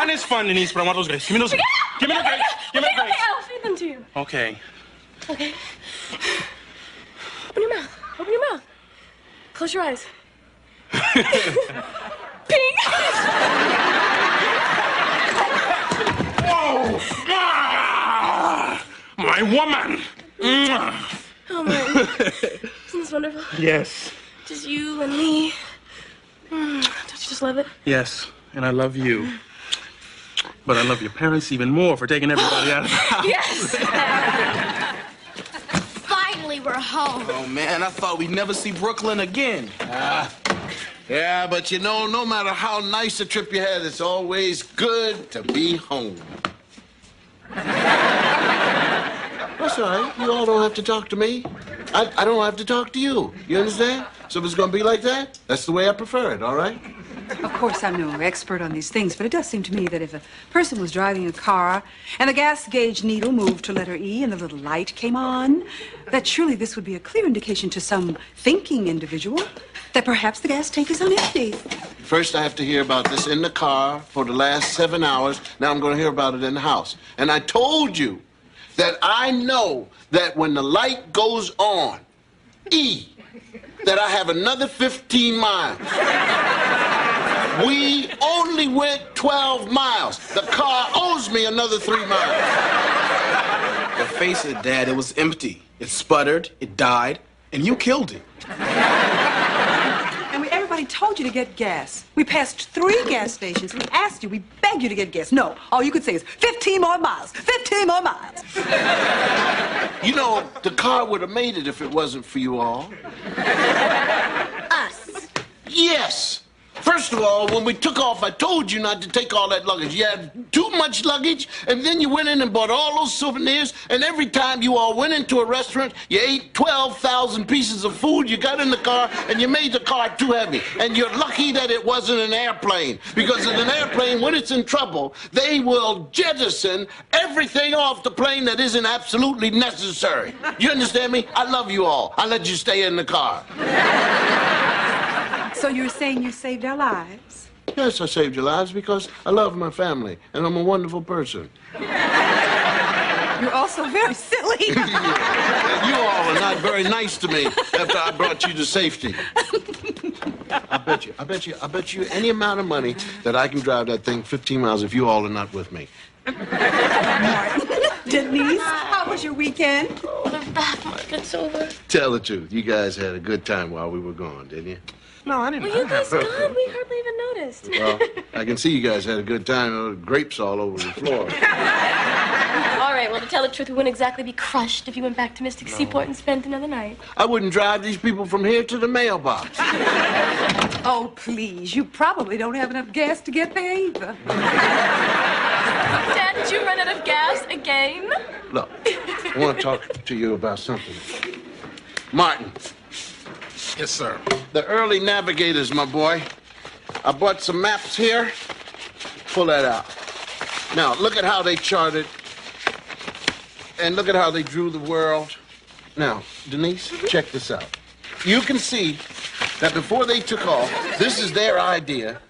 Fun is fun, Denise, but I want those grapes. Give me those grapes. Give me the grapes. Give me the grapes. Okay, I'll feed them to you. Okay. Okay. Open your mouth. Open your mouth. Close your eyes. Pink. Whoa! Ah, my woman. Oh, man. Isn't this wonderful? Yes. Just you and me. Don't you just love it? Yes, and I love you. But I love your parents even more for taking everybody out of the house. Yes! Finally, we're home. Oh, man, I thought we'd never see Brooklyn again. Yeah, but you know, no matter how nice a trip you had, it's always good to be home. That's all right. You all don't have to talk to me. I don't have to talk to you. You understand? So if it's going to be like that, that's the way I prefer it, all right? Of course, I'm no expert on these things, but it does seem to me that if a person was driving a car and the gas gauge needle moved to letter E and the little light came on, that surely this would be a clear indication to some thinking individual that perhaps the gas tank is on empty. First, I have to hear about this in the car for the last 7 hours. Now I'm going to hear about it in the house. And I told you that I know that when the light goes on, E, that I have another 15 miles. We only went 12 miles. The car owes me another 3 miles. But face it, Dad, it was empty. It sputtered, it died, and you killed it. And everybody told you to get gas. We passed 3 gas stations. We asked you, we begged you to get gas. No, all you could say is 15 more miles, 15 more miles. You know, the car would have made it if it wasn't for you all. Us. Yes. First of all, when we took off, I told you not to take all that luggage. You had too much luggage, and then you went in and bought all those souvenirs, and every time you all went into a restaurant, you ate 12,000 pieces of food, you got in the car, and you made the car too heavy. And you're lucky that it wasn't an airplane, because in an airplane, when it's in trouble, they will jettison everything off the plane that isn't absolutely necessary. You understand me? I love you all. I let you stay in the car. So you're saying you saved our lives? Yes, I saved your lives because I love my family, and I'm a wonderful person. You're also very silly. You all are not very nice to me after I brought you to safety. I bet you any amount of money that I can drive that thing 15 miles if you all are not with me. Denise, how was your weekend? It's over. Tell the truth, you guys had a good time while we were gone, didn't you? No, I didn't. Well, you guys gone? We hardly even noticed. Well, I can see you guys had a good time. There were grapes all over the floor. All right, well, to tell the truth, we wouldn't exactly be crushed if you went back to Mystic Seaport and spent another night. I wouldn't drive these people from here to the mailbox. Oh, please. You probably don't have enough gas to get there either. Dad, did you run out of gas again? Look, I want to talk to you about something. Martin. Yes, sir. The early navigators, my boy. I bought some maps here. Pull that out. Now, look at how they charted. And look at how they drew the world. Now, Denise, check this out. You can see that before they took off, this is their idea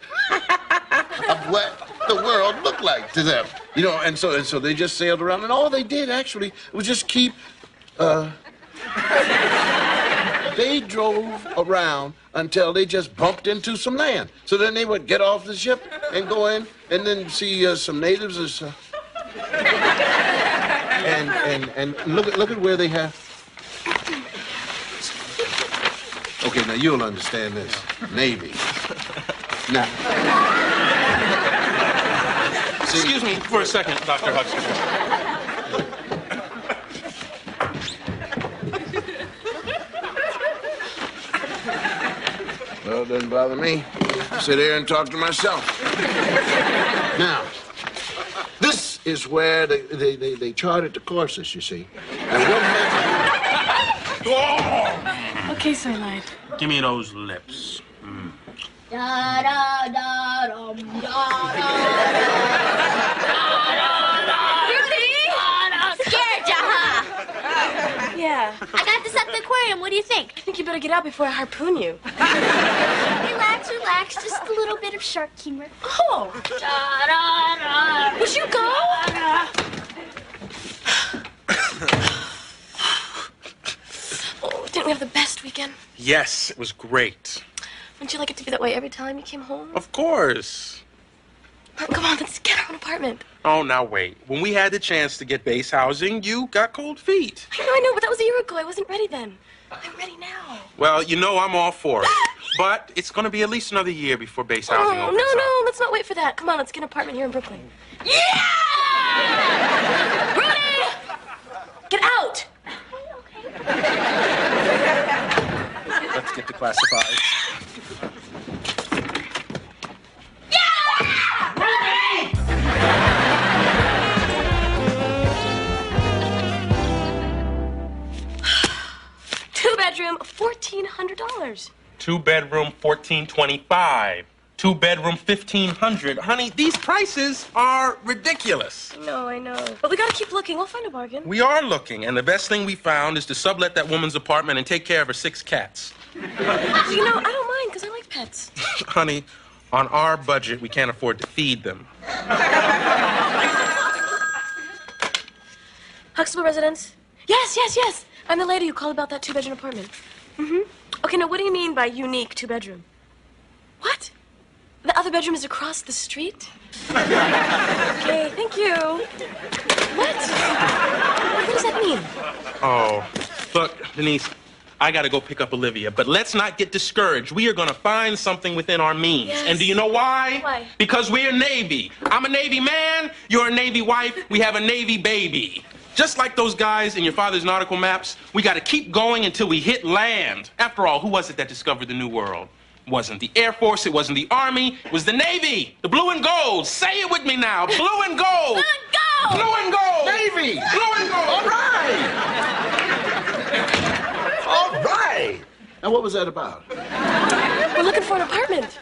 of what the world looked like to them. You know, and so they just sailed around, and all they did, actually, was just keep, they drove around until they just bumped into some land. So then they would get off the ship and go in and then see some natives. And look at where they have. Okay, now you'll understand this. Navy. Now. Excuse me for a second, Dr. Huxley. Well, it doesn't bother me. Sit here and talk to myself. Now, this is where they charted the courses, you see. And what happened? Okay, Starlight. Give me those lips. Da da da dum da da Scared ya, huh? Yeah. I got this at the aquarium. What do you think? I think you better get out before I harpoon you. Relax, relax. Just a little bit of shark humor. Oh. Da da da Would you go? Oh, didn't we have the best weekend? Yes, it was great. Wouldn't you like it to be that way every time you came home? Of course. Come on, let's get our own apartment. Oh, now wait. When we had the chance to get base housing, you got cold feet. I know, but that was a year ago. I wasn't ready then. I'm ready now. Well, you know I'm all for it. But it's going to be at least another year before base housing opens up. No, let's not wait for that. Come on, let's get an apartment here in Brooklyn. Yeah! Rudy! Get out! Let's get to classifieds. Two-bedroom, $1,400. Two-bedroom, $1,425. Two-bedroom, $1,500. Honey, these prices are ridiculous. No, I know. But we gotta keep looking. We'll find a bargain. We are looking, and the best thing we found is to sublet that woman's apartment and take care of her 6 cats. You know, I don't mind, because I like pets. Honey, on our budget, we can't afford to feed them. Huxtable residence? Yes. I'm the lady who called about that two-bedroom apartment. Okay, now what do you mean by unique two-bedroom? What? The other bedroom is across the street? Okay, thank you. What? What does that mean? Oh, look, Denise, I gotta go pick up Olivia, but let's not get discouraged. We are gonna find something within our means. Yes. And do you know why? Why? Because we're Navy. I'm a Navy man, you're a Navy wife, we have a Navy baby. Just like those guys in your father's nautical maps, we gotta keep going until we hit land. After all, who was it that discovered the New World? It wasn't the Air Force, it wasn't the Army, it was the Navy. The blue and gold. Say it with me now. Blue and gold. Blue and gold! Blue and gold. Navy! Blue and gold. All right! All right! Now, what was that about? We're looking for an apartment.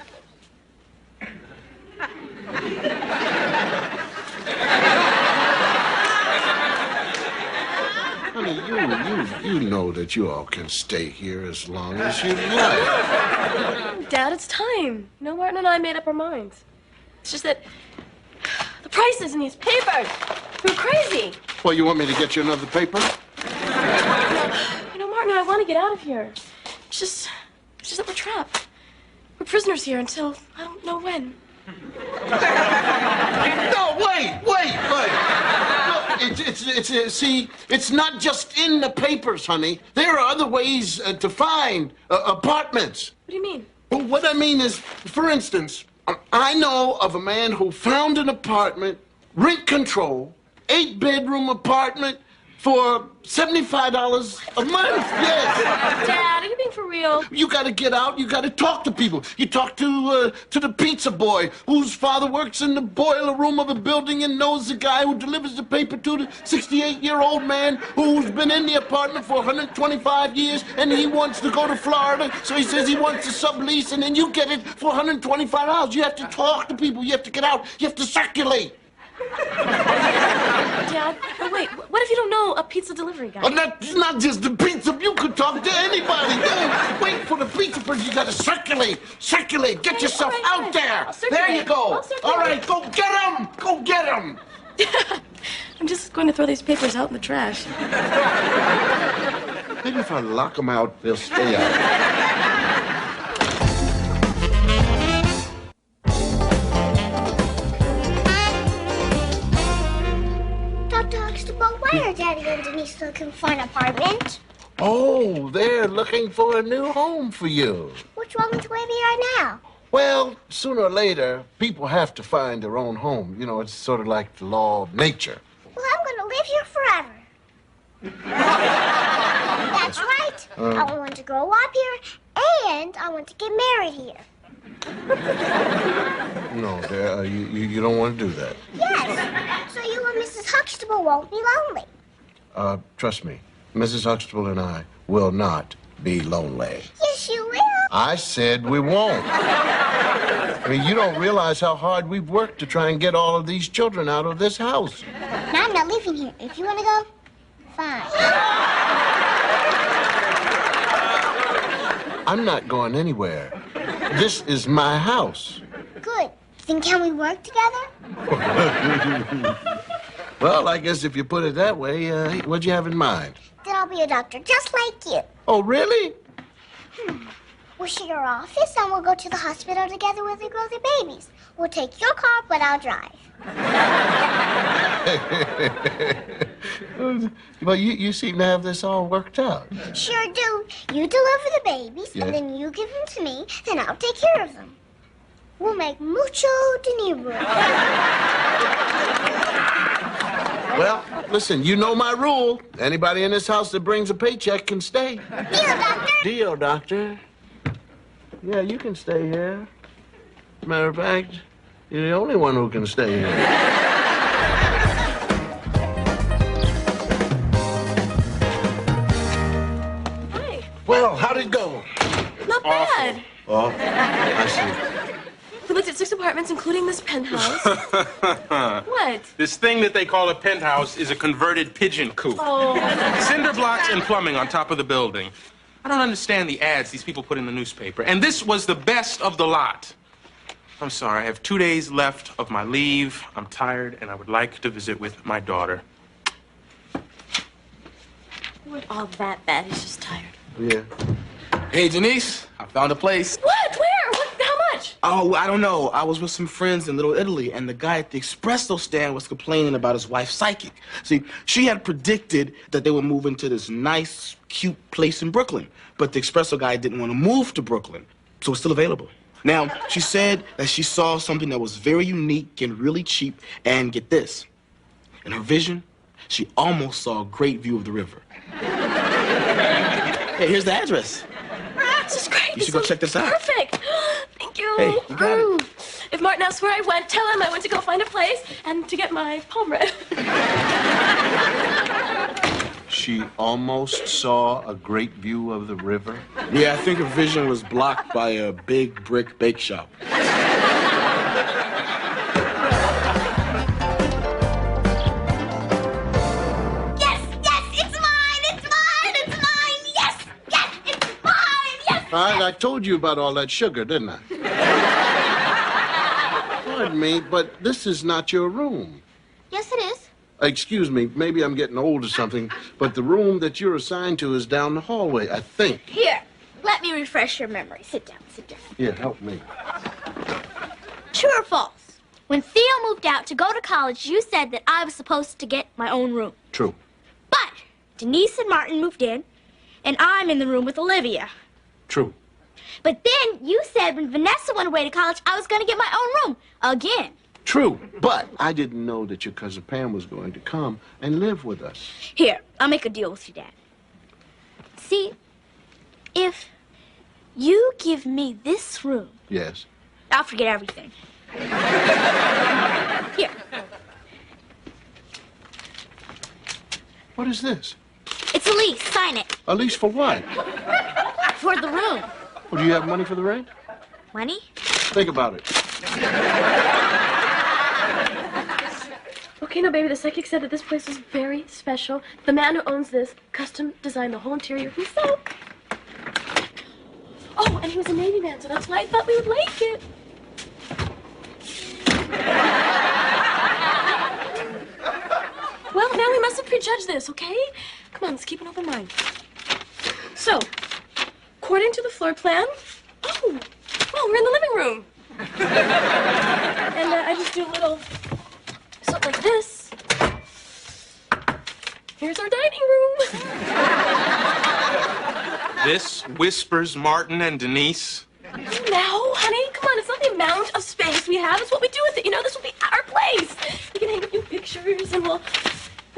Honey, you know that you all can stay here as long as you like. Dad, it's time. You know, Martin and I made up our minds. It's just that the prices in these papers, they're crazy. Well, you want me to get you another paper? You know, Martin, I want to get out of here. It's just that we're trapped. We're prisoners here until I don't know when. No, wait. No, see, it's not just in the papers, honey. There are other ways to find apartments. What do you mean? Well, what I mean is, for instance, I know of a man who found an apartment, rent control, 8-bedroom apartment for $75 a month. Yes. Dad, are you being for real? You got to get out. You got to talk to people. You talk to the pizza boy whose father works in the boiler room of a building and knows the guy who delivers the paper to the 68-year-old man who's been in the apartment for 125 years and he wants to go to Florida, so he says he wants to sublease, and then you get it for $125. You have to talk to people. You have to get out. You have to circulate. Dad, but wait, what if you don't know a pizza delivery guy? Oh, not just the pizza. You could talk to anybody. No, wait for the pizza person. You got to circulate. Circulate. Get yourself out there. There you go. All right, go get him. Go get him. I'm just going to throw these papers out in the trash. Maybe if I lock them out, they'll stay out. Why are Daddy and Denise looking for an apartment? Oh, they're looking for a new home for you. What's wrong with where we are now? Well, sooner or later, people have to find their own home. You know, it's sort of like the law of nature. Well, I'm going to live here forever. That's right. I want to grow up here, and I want to get married here. No, dear, you don't want to do that. Yes, so you and Mrs. Huxtable won't be lonely. Trust me, Mrs. Huxtable and I will not be lonely. Yes, you will. I said we won't. I mean, you don't realize how hard we've worked to try and get all of these children out of this house. Now I'm not living here. If you want to go, fine. I'm not going anywhere. This is my house. Good. Then can we work together? Well, I guess if you put it that way, what'd you have in mind? Then I'll be a doctor just like you. Oh, really? We'll share your office and we'll go to the hospital together with the girls and babies. We'll take your car, but I'll drive. Well, you seem to have this all worked out. Sure do. You deliver the babies, Yeah. and then you give them to me, then I'll take care of them. We'll make mucho dinero. Well, listen, you know my rule. Anybody in this house that brings a paycheck can stay. Deal, doctor. Deal, doctor. Yeah, you can stay here. Matter of fact, you're the only one who can stay here. Hi. Well, how'd it go? Not bad. Oh, I see. We looked at 6 apartments, including this penthouse. What? This thing that they call a penthouse is a converted pigeon coop. Oh. Cinder blocks and plumbing on top of the building. I don't understand the ads these people put in the newspaper. And this was the best of the lot. I'm sorry, I have 2 days left of my leave. I'm tired, and I would like to visit with my daughter. It wasn't all that bad. He's just tired. Yeah. Hey, Denise, I found a place. What? Where? What? How much? Oh, I don't know. I was with some friends in Little Italy, and the guy at the espresso stand was complaining about his wife's psychic. See, she had predicted that they would move into this nice, cute place in Brooklyn, but the espresso guy didn't want to move to Brooklyn, so it's still available. Now, she said that she saw something that was very unique and really cheap, and get this, in her vision, she almost saw a great view of the river. Hey, here's the address. This is great. You should go check this out. Perfect. Thank you. Hey, you got it. If Martin asks where I went, tell him I went to go find a place and to get my palm read. She almost saw a great view of the river. Yeah, I think her vision was blocked by a big brick bake shop. I told you about all that sugar, didn't I? Pardon me, but this is not your room. Yes, it is. Excuse me, maybe I'm getting old or something, but the room that you're assigned to is down the hallway, I think. Here, let me refresh your memory. Sit down, sit down. Yeah, help me. True or false? When Theo moved out to go to college, you said that I was supposed to get my own room. True. But Denise and Martin moved in, and I'm in the room with Olivia. True. But then you said when Vanessa went away to college, I was going to get my own room. Again. True. But I didn't know that your cousin Pam was going to come and live with us. Here, I'll make a deal with you, Dad. See, if you give me this room, Yes. I'll forget everything. Here. What is this? It's a lease. Sign it. A lease for what? For the room. Well, do you have money for the rent? Money? Think about it. Okay, now, baby, the psychic said that this place was very special. The man who owns this custom designed the whole interior himself. Oh, and he was a Navy man, so that's why I thought we would like it. Well, now we mustn't prejudge this, okay? Come on, let's keep an open mind. So, according to the floor plan, we're in the living room. And I just do a little something like this. Here's our dining room. This whispers Martin and Denise. Now, honey, come on, it's not the amount of space we have, it's what we do with it. You know, this will be our place. We can hang a few pictures and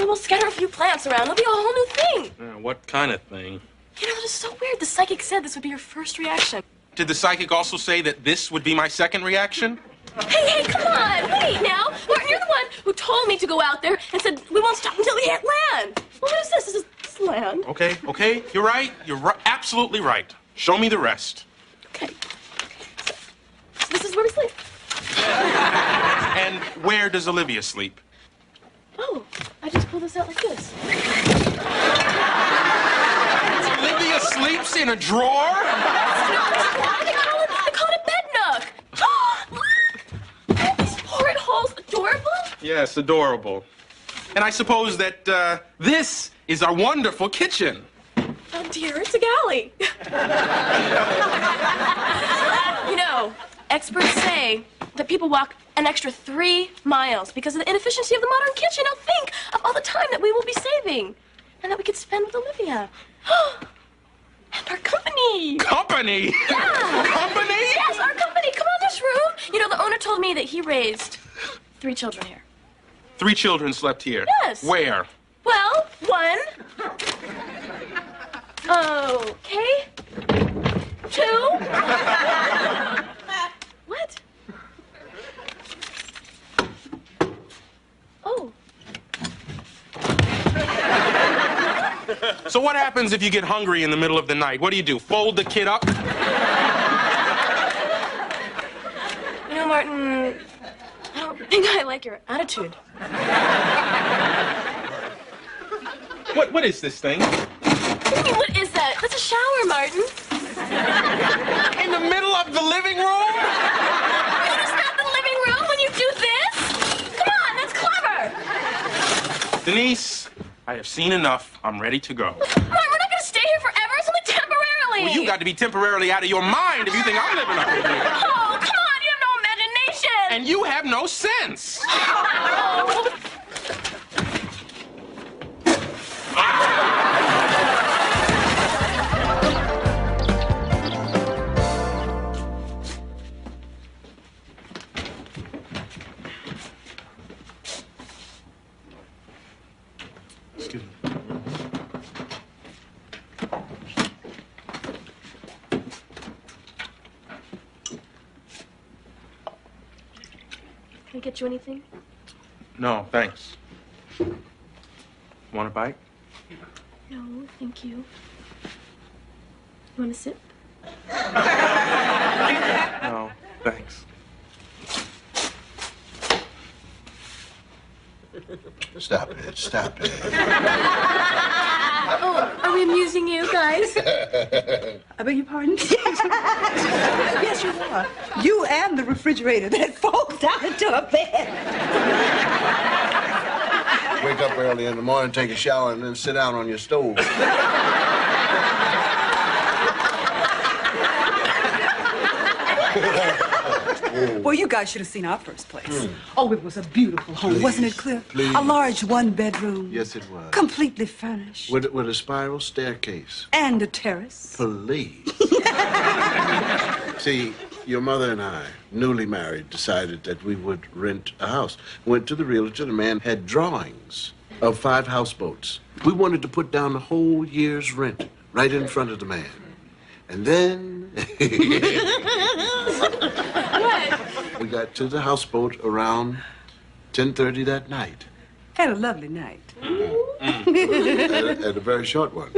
we'll scatter a few plants around. It'll be a whole new thing. What kind of thing? You know, this is so weird. The psychic said this would be your first reaction. Did the psychic also say that this would be my second reaction? Hey, come on, wait now. Martin, you're the one who told me to go out there and said we won't stop until we hit land. Well, what is this? This is land. Okay, you're right. You're absolutely right. Show me the rest. Okay. So this is where we sleep. And where does Olivia sleep? Oh, I just pull this out like this. Olivia sleeps in a drawer? They call it bed nook. Aren't these horrid holes adorable? Yes, adorable. And I suppose that this is our wonderful kitchen. Oh, dear, it's a galley. You know, experts say that people walk an extra 3 miles because of the inefficiency of the modern kitchen. Now think of all the time that we will be saving and that we could spend with Olivia. And our company. Company? Yeah. Company? Yes, our company. Come on, this room. You know, the owner told me that he raised 3 children here. 3 children slept here? Yes. Where? Well, 1. Okay. 2. What? Oh. So what happens if you get hungry in the middle of the night? What do? Fold the kid up? You know, Martin, I don't think I like your attitude. What is this thing? What do you mean, what is that? That's a shower, Martin. In the middle of the living room? It's not the living room when you do this. Come on, that's clever. Denise, I have seen enough. I'm ready to go. Martin, we're not going to stay here forever. It's only temporarily. Well, you got to be temporarily out of your mind if you think I'm living up here. Oh, come on, you have no imagination. And you have no sense. Oh. Excuse me. Can I get you anything? No, thanks. Want a bite? No, thank you. You want a sip? No, thanks. Stop it, stop it. Oh, are we amusing you guys? I beg your pardon? Yes, you are. You and the refrigerator that folds down into a bed. Wake up early in the morning, take a shower, and then sit down on your stove. Well, you guys should have seen our first place. Oh, it was a beautiful home, wasn't it, Cliff? Please. A large 1-bedroom. Yes, it was. Completely furnished. With a spiral staircase. And a terrace. Please. See, your mother and I, newly married, decided that we would rent a house. Went to the realtor. The man had drawings of 5 houseboats. We wanted to put down the whole year's rent right in front of the man. And then What? we got to the houseboat around 10:30 that night. Had a lovely night. At a very short one.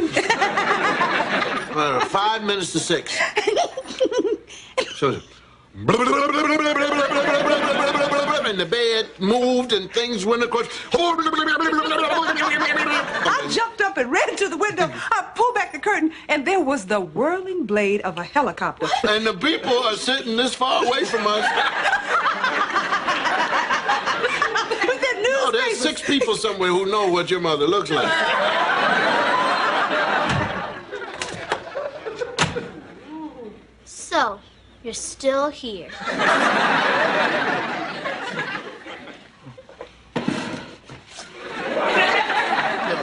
5 minutes to 6. So, and the bed moved and things went across. I jumped up and ran to the window. I pulled back the curtain, and there was the whirling blade of a helicopter. And the people are sitting this far away from us. But that No, there's 6 people somewhere who know what your mother looks like. So, you're still here.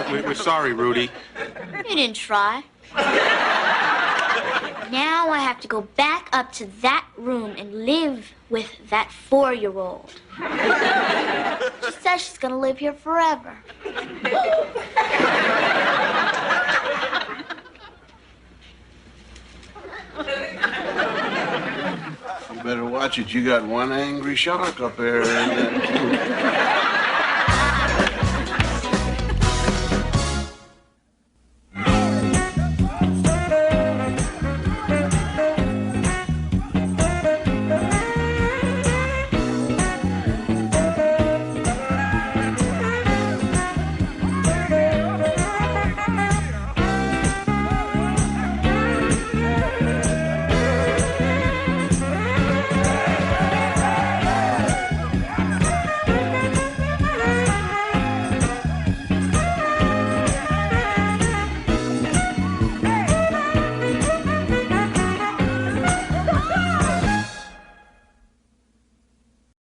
We're sorry, Rudy. You didn't try. Now I have to go back up to that room and live with that 4-year-old. She says she's gonna live here forever. You better watch it. You got one angry shark up there.